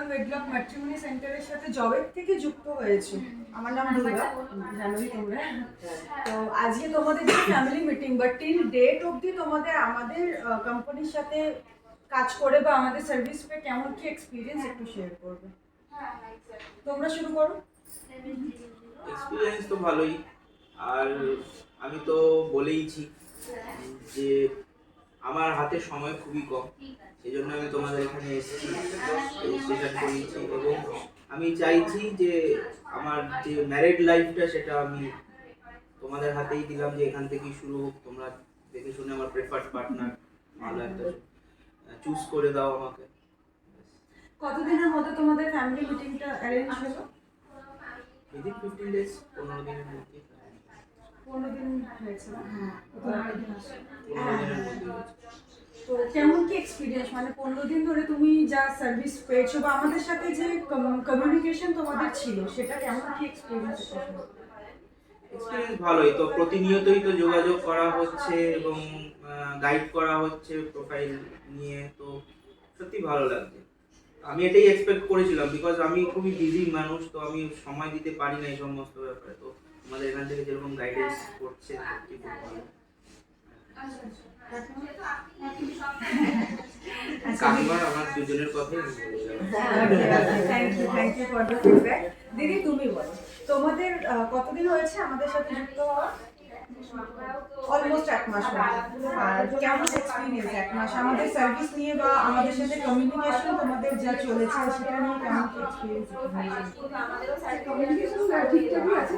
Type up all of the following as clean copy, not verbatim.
ওয়েডলক matrimony সেন্টারের সাথে জবের থেকে যুক্ত হয়েছে। আমার নাম দুর্গা, জানোই তোমরা। তো আজকে তোমাদের যে ফ্যামিলি মিটিং বা টিল ডেট অবধি তোমাদের আমাদের কোম্পানির সাথে কাজ করে বা আমাদের সার্ভিস পেয়ে কেমন কি এক্সপিরিয়েন্স একটু শেয়ার করবে। তোমরা শুরু করো। এক্সপিরিয়েন্স তো ভালোই, আর আমি তো বলেইছি যে আমার হাতে সময় খুবই কম, সেই জন্য আমি তোমাদের এখানে এসেছি, রেজিস্ট্রেশন করেছি এবং আমি চাইছি যে আমার যে ম্যারিড লাইফটা সেটা আমি তোমাদের হাতেই দিলাম, যে এখান থেকেই শুরু হোক। তোমরা দেখে শুনে আমার প্রেফার্ড পার্টনার ভালো একটা চুজ করে দাও আমাকে। কতদিনের মধ্যে তোমাদের ফ্যামিলি মিটিংটা অ্যারেঞ্জ হলো? উইদিন 15 days, 15 দিনের মধ্যে। 15 দিন হয়েছে না? হ্যাঁ, 15 দিন আছে। 15 দিনের মধ্যে। তো কেমন কি এক্সপিরিয়েন্স, মানে 15 দিন ধরে তুমি যা সার্ভিস পেয়েছো বা আমাদের সাথে যে কমিউনিকেশন তোমাদের ছিল সেটা কেমন কি এক্সপিরিয়েন্স? এক্সপিরিয়েন্স ভালোই, তো প্রতিনিয়তই তো যোগাযোগ করা হচ্ছে এবং গাইড করা হচ্ছে প্রোফাইল নিয়ে, তো সত্যি ভালো লাগছে। আমি এটাই এক্সপেক্ট করেছিলাম, বিকজ আমি খুবই বিজি মানুষ, তো আমি সময় দিতে পারি না এই সমস্ত ব্যাপারে। তো আমাদের এখান থেকে যেরকম গাইডেন্স করছে সত্যি খুব ভালো। কাকিমার আমার দুজনের কথাই thank you for the feedback. দিদি তুমি বলো, তোমাদের কতদিন হয়েছে আমাদের সাথে যুক্ত হওয়া? অলমোস্ট 1 মাস হলো। আর কেমন এক্সপিরিয়েন্স 1 মাস আমাদের সার্ভিস নিয়ে বা আমাদের সাথে কমিউনিকেশন তোমাদের যা চলেছে সেটা নিয়ে কেমন কি এক্সপিরিয়েন্স? কমিউনিকেশন ঠিকঠাকই আছে,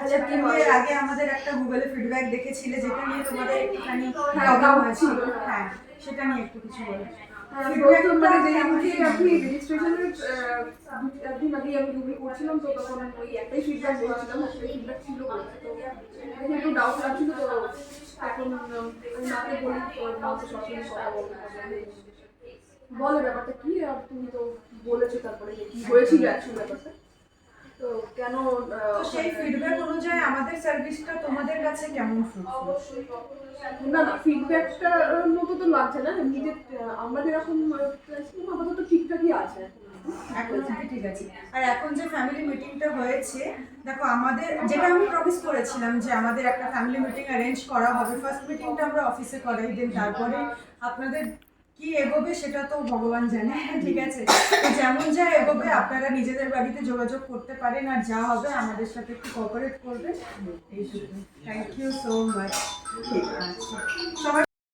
আচ্ছা, তুমি এর আগে আমাদের একটা গুগলে ফিডব্যাক দেখেছিলে যেটা নিয়ে তোমাদের একটুখানি প্রবলেম হয়েছিল, হ্যাঁ সেটা নিয়ে একটু কিছু বলো। আপনি রেজিস্ট্রেশনের একদিন আগে আমি গুগল করছিলাম, তো তখন ওই একটাই ফিডব্যাক বলছিলাম, একটাই ফিডব্যাক ছিল বলছে, তো একটু ডাউট লাগছিল। তো এখন ওনাকে বলি সবসময় কথা বলে ব্যাপারটা কি, আর তুমি তো বলেছো তারপরে কি হয়েছিল অ্যাকচুয়ালি ব্যাপারটা, তো কেন সেই ফিডব্যাক অনুযায়ী আমাদের সার্ভিসটা তোমাদের কাছে কেমন ফ্রুটফুল? না না, ফিডব্যাকটা মতো তো লাগছে না, নিজের আমরা যেরকম আপাতত ঠিকঠাকই আছে এখন ঠিক আছে। আর এখন যে ফ্যামিলি মিটিংটা হয়েছে, দেখো আমাদের যেটা আমি প্রমিস করেছিলাম যে আমাদের একটা ফ্যামিলি মিটিং অ্যারেঞ্জ করা হবে, ফার্স্ট মিটিংটা আমরা অফিসে করাই, দেন তারপরে আপনাদের কি এগোবে সেটা তো ভগবান জানে, ঠিক আছে? তো যেমন যা এগোবে আপনারা নিজেদের বাড়িতে যোগাযোগ করতে পারেন, আর যা হবে আমাদের সাথে একটু কোঅপারেট করবেন। Thank you so much. ঠিক আছে সবাই।